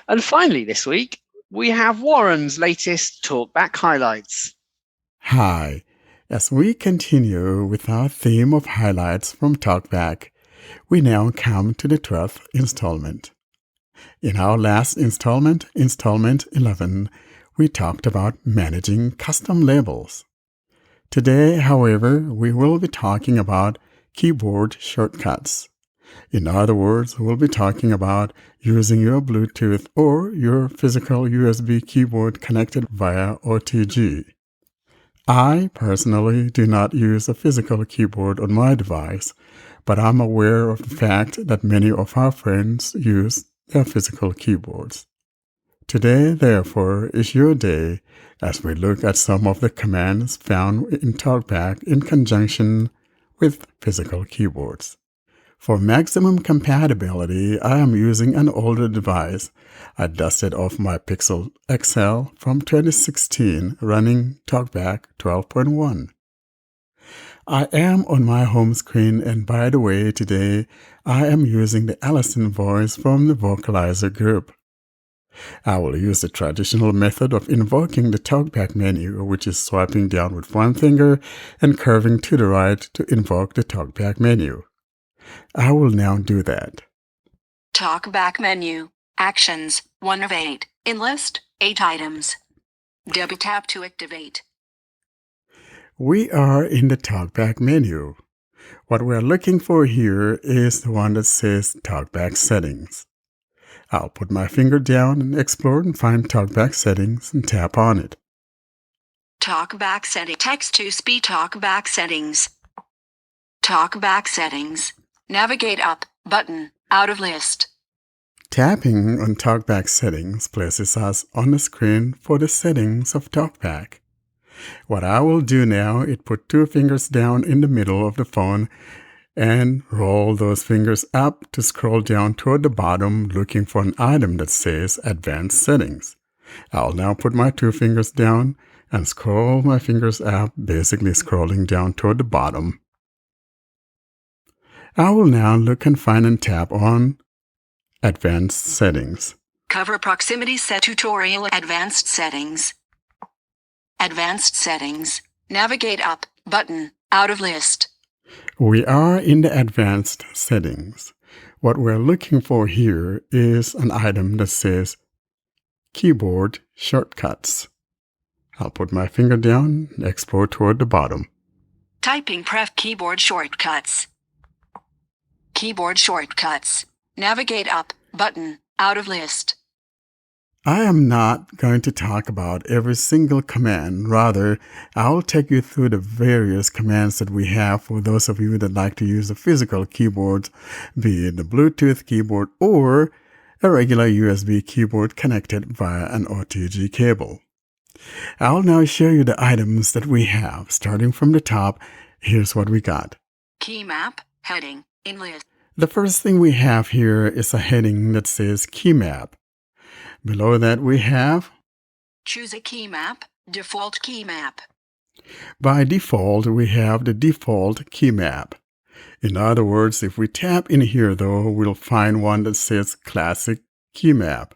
And finally, this week, we have Warren's latest Talkback highlights. Hi. As we continue with our theme of highlights from Talkback, we now come to the 12th installment. In our last installment 11, we talked about managing custom labels. Today, however, we will be talking about keyboard shortcuts. In other words, we'll be talking about using your Bluetooth or your physical USB keyboard connected via OTG. I personally do not use a physical keyboard on my device, but I'm aware of the fact that many of our friends use their physical keyboards. Today, therefore, is your day as we look at some of the commands found in Talkback in conjunction with physical keyboards. For maximum compatibility, I am using an older device. I dusted off my Pixel XL from 2016 running Talkback 12.1. I am on my home screen, and by the way, today I am using the Allison voice from the Vocalizer group. I will use the traditional method of invoking the Talkback menu, which is swiping down with one finger and curving to the right to invoke the Talkback menu. I will now do that. Talkback menu. Actions, 1 of 8. In list, 8 items. Double tap to activate. We are in the Talkback menu. What we're looking for here is the one that says Talkback settings. I'll put my finger down and explore and find Talkback settings and tap on it. Talkback setting. Text to speech. Talkback settings. Talkback settings. Navigate up button. Out of list. Tapping on Talkback settings places us on the screen for the settings of Talkback. What I will do now is put 2 fingers down in the middle of the phone and roll those fingers up to scroll down toward the bottom looking for an item that says Advanced Settings. I'll now put my 2 fingers down and scroll my fingers up, basically scrolling down toward the bottom. I will now look and find and tap on Advanced Settings. Cover proximity set tutorial. Advanced settings. Advanced settings. Navigate up button. Out of list. We are in the Advanced Settings. What we're looking for here is an item that says Keyboard Shortcuts. I'll put my finger down and explore toward the bottom. Typing pref keyboard shortcuts. Keyboard shortcuts. Navigate up button. Out of list. I am not going to talk about every single command. Rather, I'll take you through the various commands that we have for those of you that like to use a physical keyboard, be it the Bluetooth keyboard or a regular USB keyboard connected via an OTG cable. I'll now show you the items that we have. Starting from the top, here's what we got. Key map. Heading. In list. The first thing we have here is a heading that says Key Map. Below that we have Choose a key map. Default key map. By default, we have the default key map. In other words, if we tap in here though, we'll find one that says Classic Key Map.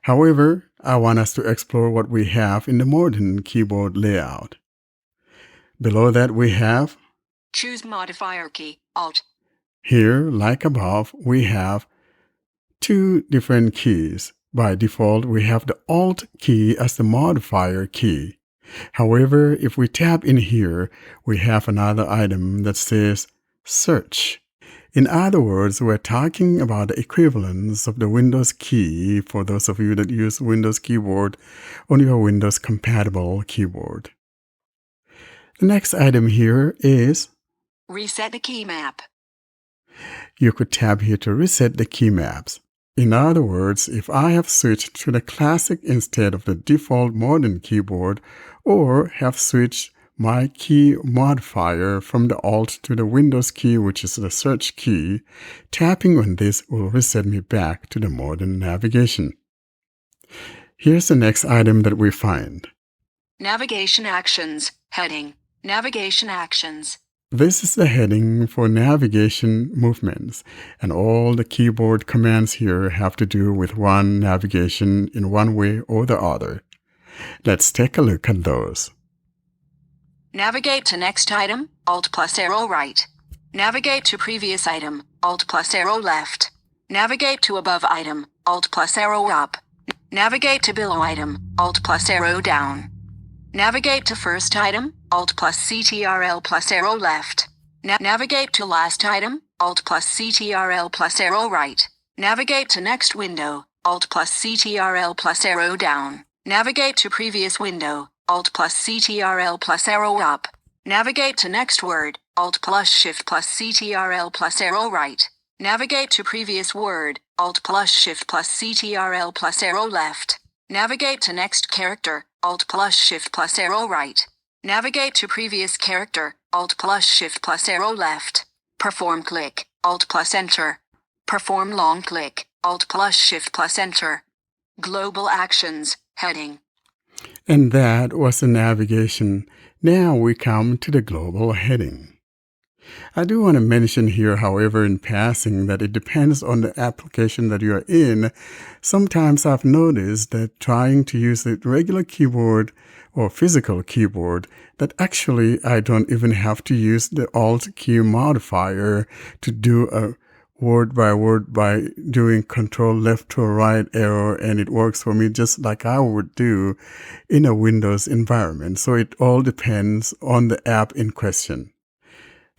However, I want us to explore what we have in the modern keyboard layout. Below that we have Choose modifier key. Alt. Here, like above, we have 2 different keys. By default, we have the Alt key as the modifier key. However, if we tap in here, we have another item that says Search. In other words, we're talking about the equivalence of the Windows key for those of you that use Windows keyboard on your Windows compatible keyboard. The next item here is Reset the key map. You could tap here to reset the key maps. In other words, if I have switched to the Classic instead of the default modern keyboard, or have switched my key modifier from the Alt to the Windows key, which is the Search key, tapping on this will reset me back to the modern navigation. Here's the next item that we find. Navigation actions. Heading. Navigation actions. This is the heading for navigation movements, and all the keyboard commands here have to do with one navigation in one way or the other. Let's take a look at those. Navigate to next item, Alt plus arrow right. Navigate to previous item, Alt plus arrow left. Navigate to above item, Alt plus arrow up. Navigate to below item, Alt plus arrow down. Navigate to first item, Alt plus CTRL plus arrow left. Navigate to last item, Alt plus CTRL plus arrow right. Navigate to next window, Alt plus CTRL plus arrow down. Navigate to previous window, Alt plus CTRL plus arrow up. Navigate to next word, Alt plus Shift plus CTRL plus arrow right. Navigate to previous word, Alt plus Shift plus CTRL plus arrow left. Navigate to next character, Alt plus Shift plus arrow right. Navigate to previous character, Alt plus Shift plus arrow left. Perform click, Alt plus Enter. Perform long click, Alt plus Shift plus Enter. Global actions, heading. And that was the navigation. Now we come to the global heading. I do want to mention here, however, in passing, that it depends on the application that you are in. Sometimes I've noticed that trying to use the regular keyboard or physical keyboard, that actually I don't even have to use the Alt key modifier to do a word by doing Control left to right arrow, and it works for me just like I would do in a Windows environment. So it all depends on the app in question.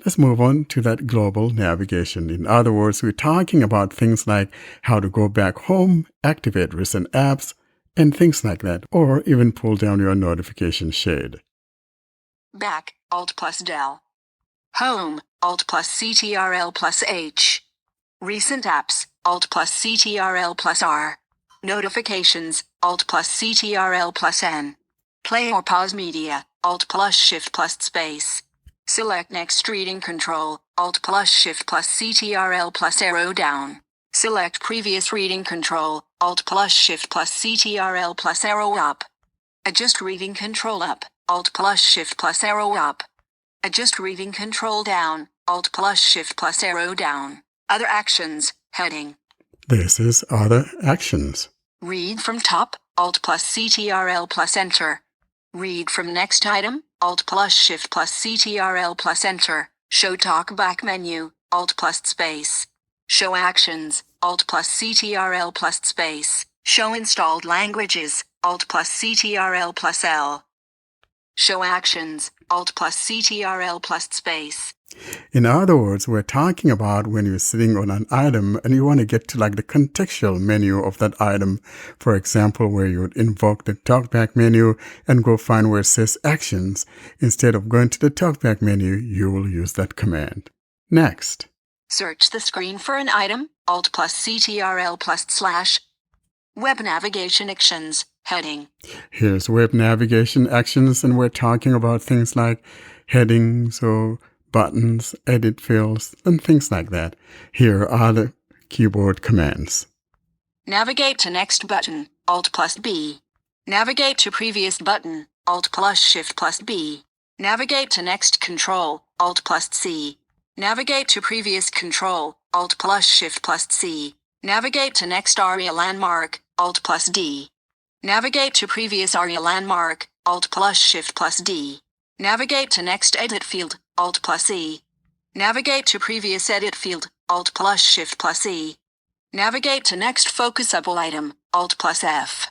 Let's move on to that global navigation. In other words, we're talking about things like how to go back home, activate recent apps, and things like that, or even pull down your notification shade. Back, Alt plus Del. Home, Alt plus CTRL plus H. Recent apps, Alt plus CTRL plus R. Notifications, Alt plus CTRL plus N. Play or pause media, Alt plus Shift plus space. Select next reading control, Alt plus Shift plus CTRL plus arrow down. Select previous reading control, Alt plus Shift plus CTRL plus arrow up. Adjust reading control up, Alt plus Shift plus arrow up. Adjust reading control down, Alt plus Shift plus arrow down. Other actions, heading. This is other actions. Read from top, Alt plus CTRL plus Enter. Read from next item, Alt plus Shift plus CTRL plus Enter. Show Talkback menu, Alt plus space. Show actions, Alt plus CTRL plus space. Show installed languages, Alt plus CTRL plus L. Show actions, Alt plus CTRL plus space. In other words, we're talking about when you're sitting on an item and you want to get to like the contextual menu of that item. For example, where you would invoke the Talkback menu and go find where it says actions. Instead of going to the Talkback menu, you will use that command. Next. Search the screen for an item, Alt plus CTRL plus slash. Web navigation actions, heading. Here's web navigation actions, and we're talking about things like headings or buttons, edit fields, and things like that. Here are the keyboard commands. Navigate to next button, Alt plus B. Navigate to previous button, Alt plus Shift plus B. Navigate to next control, Alt plus C. Navigate to previous control, Alt plus Shift plus C. Navigate to next ARIA landmark, Alt plus D. Navigate to previous ARIA landmark, Alt plus Shift plus D. Navigate to next edit field, Alt plus E. Navigate to previous edit field, Alt plus Shift plus E. Navigate to next focusable item, Alt plus F.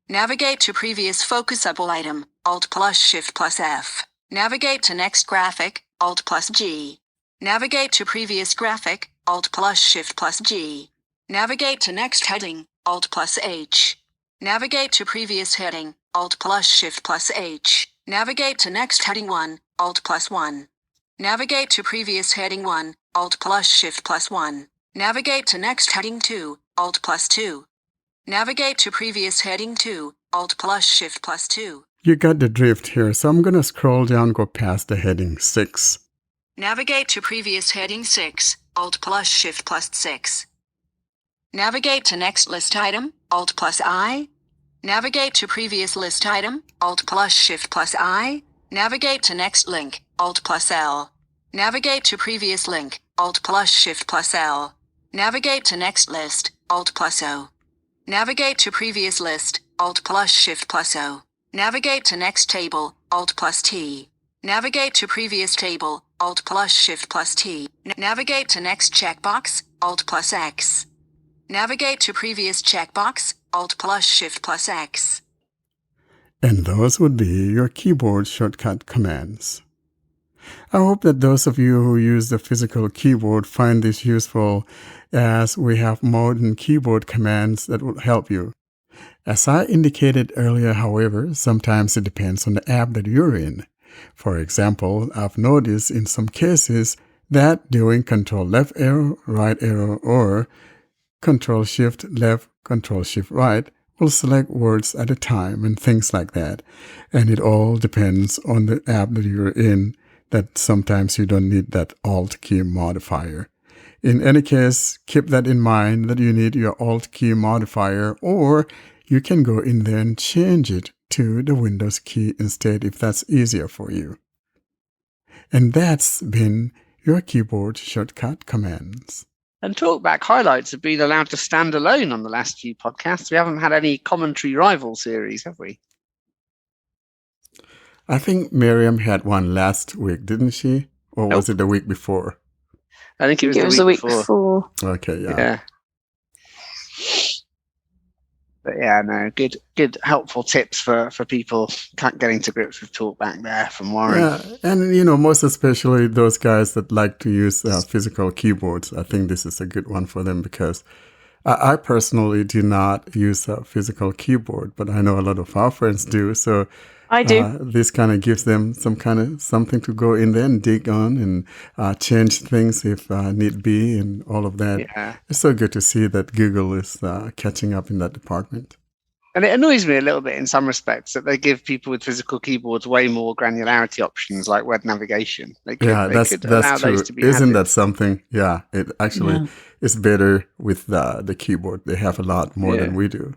Navigate to previous focusable item, Alt plus Shift plus F. Navigate to next graphic, Alt plus G. Navigate to previous graphic, Alt plus Shift plus G. Navigate to next heading, Alt plus H. Navigate to previous heading, Alt plus Shift plus H. Navigate to next heading 1, Alt plus 1. Navigate to previous heading 1, Alt plus Shift plus 1. Navigate to next heading 2, Alt plus 2. Navigate to previous heading 2, Alt plus Shift plus 2. You got the drift here, so I'm going to scroll down, go past the heading 6. Navigate to previous heading 6, Alt plus Shift plus 6. Navigate to next list item, Alt plus I. Navigate to previous list item, Alt plus Shift plus I. Navigate to next link, Alt plus L. Navigate to previous link, Alt plus Shift plus L. Navigate to next list, Alt plus O. Navigate to previous list, Alt plus Shift plus O. Navigate to next table, Alt plus T. Navigate to previous table, Alt plus Shift plus T. Navigate to next checkbox, Alt plus X. Navigate to previous checkbox, Alt plus Shift plus X. And those would be your keyboard shortcut commands. I hope that those of you who use the physical keyboard find this useful, as we have modern keyboard commands that will help you. As I indicated earlier, however, sometimes it depends on the app that you're in. For example, I've noticed in some cases that doing Control left arrow, right arrow, or Control Shift left, Control Shift right will select words at a time and things like that. And it all depends on the app that you're in, that sometimes you don't need that Alt key modifier. In any case, keep that in mind that you need your Alt key modifier, or you can go in there and change it to the Windows key instead if that's easier for you. And that's been your keyboard shortcut commands. And Talkback highlights have been allowed to stand alone on the last few podcasts. We haven't had any commentary rival series, have we? I think Miriam had one last week, didn't she? Or was it the week before? I think it was, the week before. Okay, yeah. Yeah. But yeah, no, good, helpful tips for people getting to grips with Talkback there from Warren. Yeah, and most especially those guys that like to use physical keyboards. I think this is a good one for them, because I personally do not use a physical keyboard, but I know a lot of our friends do. So I do. This kind of gives them something to go in there and dig on and change things if need be and all of that. Yeah. It's so good to see that Google is catching up in that department. And it annoys me a little bit in some respects that they give people with physical keyboards way more granularity options like web navigation. That's allow true. those to be Isn't added. that something? Yeah, it actually is better with the keyboard. They have a lot more than we do.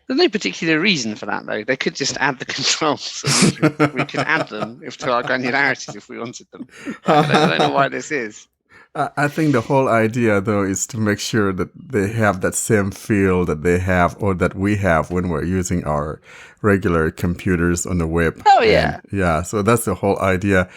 There's no particular reason for that, though. They could just add the controls. We could add them to our granularities if we wanted them. I don't know why this is. I think the whole idea, though, is to make sure that they have that same feel that they have or that we have when we're using our regular computers on the web. Oh, yeah. And, so that's the whole idea.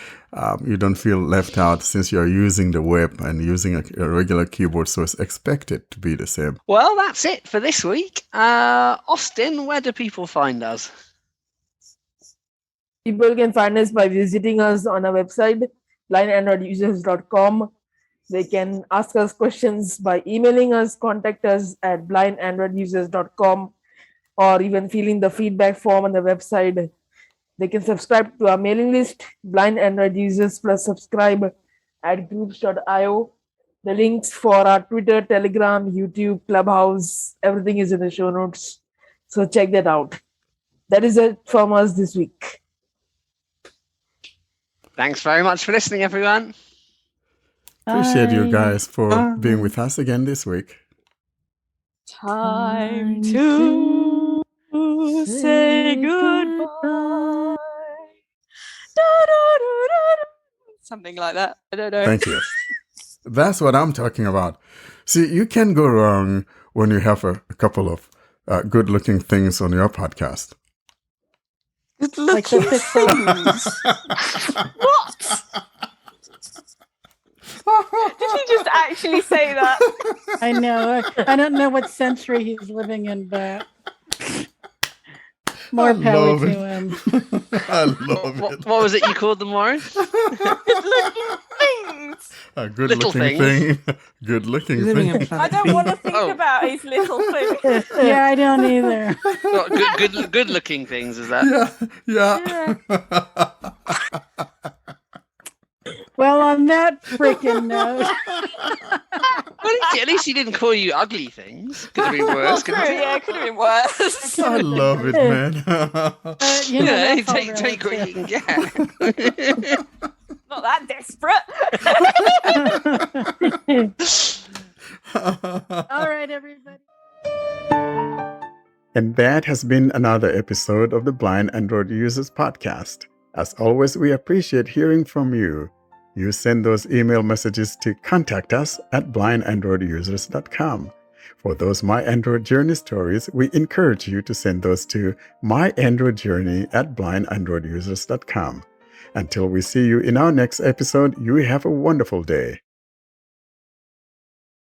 You don't feel left out since you're using the web and using a regular keyboard, so it's expected to be the same. Well, that's it for this week. Austin, where do people find us? People can find us by visiting us on our website, blindandroidusers.com. They can ask us questions by emailing us, contact us at blindandroidusers.com, or even fill in the feedback form on the website. They can subscribe to our mailing list, Blind Android Users plus subscribe at groups.io. The links for our Twitter, Telegram, YouTube, Clubhouse, everything is in the show notes. So check that out. That is it from us this week. Thanks very much for listening, everyone. Appreciate you guys for being with us again this week. Time to say goodbye. Something like that. I don't know. Thank you. That's what I'm talking about. See, you can go wrong when you have a couple of good-looking things on your podcast. Good-looking things. What? Did he just actually say that? I know. I don't know what century he's living in, but more power to him. I love it. What was it you called them, Warren? Good-looking things. A good-looking thing. Good-looking thing. I don't want to think about his little thing. Yeah, I don't either. Good-looking things, is that? Yeah. Well, on that freaking note. Well, at least he didn't call you ugly things. Could have been worse, couldn't it? Yeah, it could have been worse. I love it, man. Take what you can get. Not that desperate. All right, everybody. And that has been another episode of the Blind Android Users Podcast. As always, we appreciate hearing from you. You send those email messages to contact us at blindandroidusers.com. For those My Android Journey stories, we encourage you to send those to myandroidjourney@blindandroidusers.com. Until we see you in our next episode, you have a wonderful day.